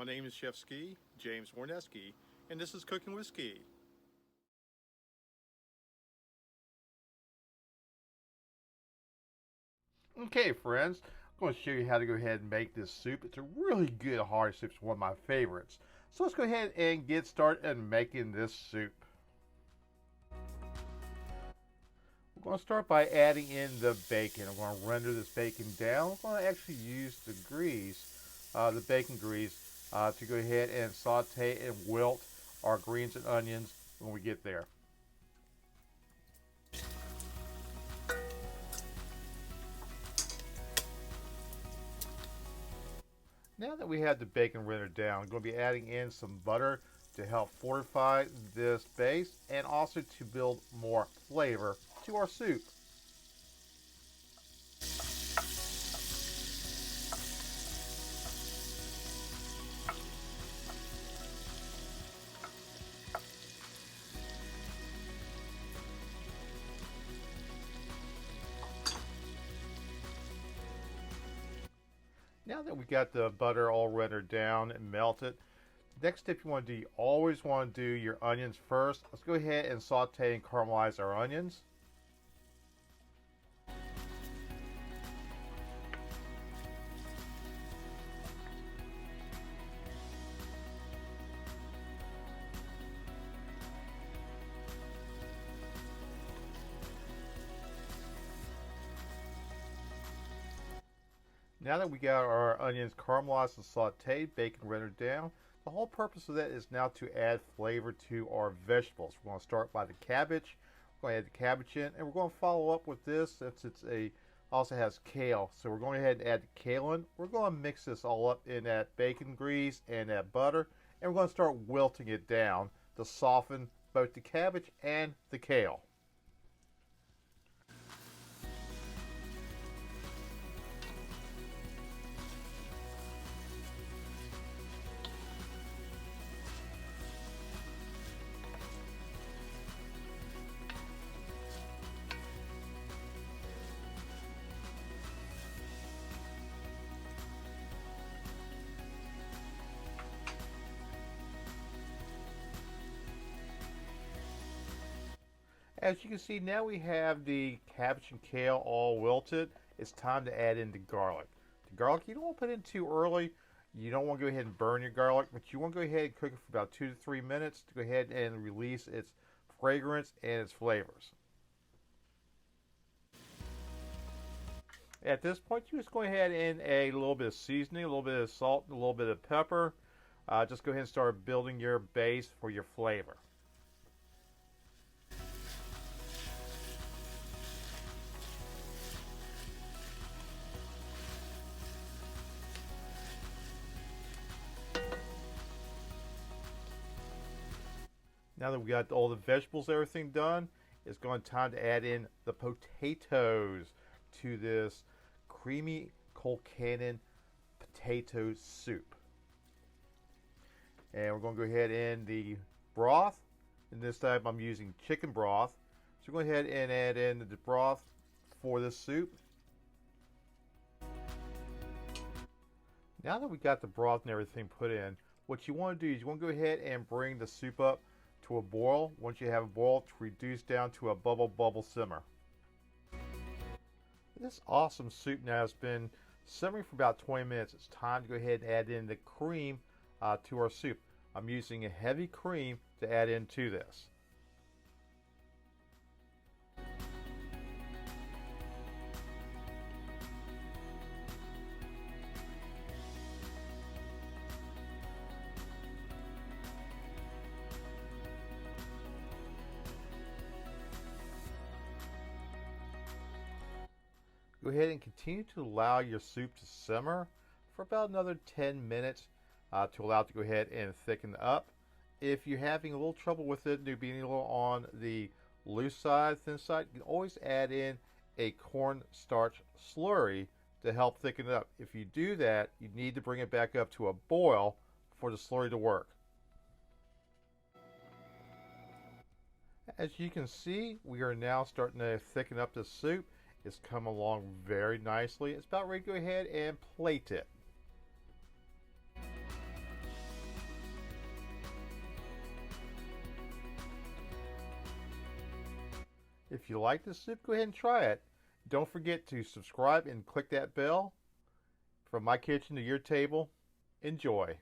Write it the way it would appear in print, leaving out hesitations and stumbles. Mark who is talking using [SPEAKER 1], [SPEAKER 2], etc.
[SPEAKER 1] My name is Chef Ski, James Woroneski, and this is Cooking with Ski.
[SPEAKER 2] Okay, friends, I'm going to show you how to go ahead and make this soup. It's a really good hearty soup. It's one of my favorites. So let's go ahead and get started in making this soup. We're going to start by adding in the bacon. I'm going to render this bacon down. I'm going to actually use the grease, the bacon grease, to go ahead and saute and wilt our greens and onions when we get there. Now that we have the bacon rendered down, I'm going to be adding in some butter to help fortify this base and also to build more flavor to our soup. Now that we got the butter all rendered down and melted, next step you want to do, you always want to do your onions first. Let's go ahead and saute and caramelize our onions. Now that we got our onions caramelized and sauteed, bacon rendered down, the whole purpose of that is now to add flavor to our vegetables. We're going to start by the cabbage. We're going to add the cabbage in, and we're going to follow up with this since also has kale. So we're going ahead and add the kale in. We're going to mix this all up in that bacon grease and that butter, and we're going to start wilting it down to soften both the cabbage and the kale. As you can see, now we have the cabbage and kale all wilted. It's time to add in the garlic. The garlic, you don't want to put in too early. You don't want to go ahead and burn your garlic, but you want to go ahead and cook it for about 2 to 3 minutes to go ahead and release its fragrance and its flavors. At this point, you just go ahead and a little bit of seasoning, a little bit of salt, and a little bit of pepper. Just go ahead and start building your base for your flavor. Now that we got all the vegetables, everything done, it's going time to add in the potatoes to this creamy Colcannon potato soup. And we're going to go ahead and the broth. And this time I'm using chicken broth. So go ahead and add in the broth for this soup. Now that we got the broth and everything put in, what you want to do is you want to go ahead and bring the soup up to a boil. Once you have a boil, to reduce down to a bubble simmer. This awesome soup now has been simmering for about 20 minutes. It's time to go ahead and add in the cream to our soup. I'm using a heavy cream to add into this. Go ahead and continue to allow your soup to simmer for about another 10 minutes to allow it to go ahead and thicken up. If you're having a little trouble with it, being a little on the loose side, thin side, you can always add in a cornstarch slurry to help thicken it up. If you do that, you need to bring it back up to a boil for the slurry to work. As you can see, we are now starting to thicken up the soup. It's come along very nicely. It's about ready to go ahead and plate it. If you like this soup, go ahead and try it. Don't forget to subscribe and click that bell. From my kitchen to your table, enjoy.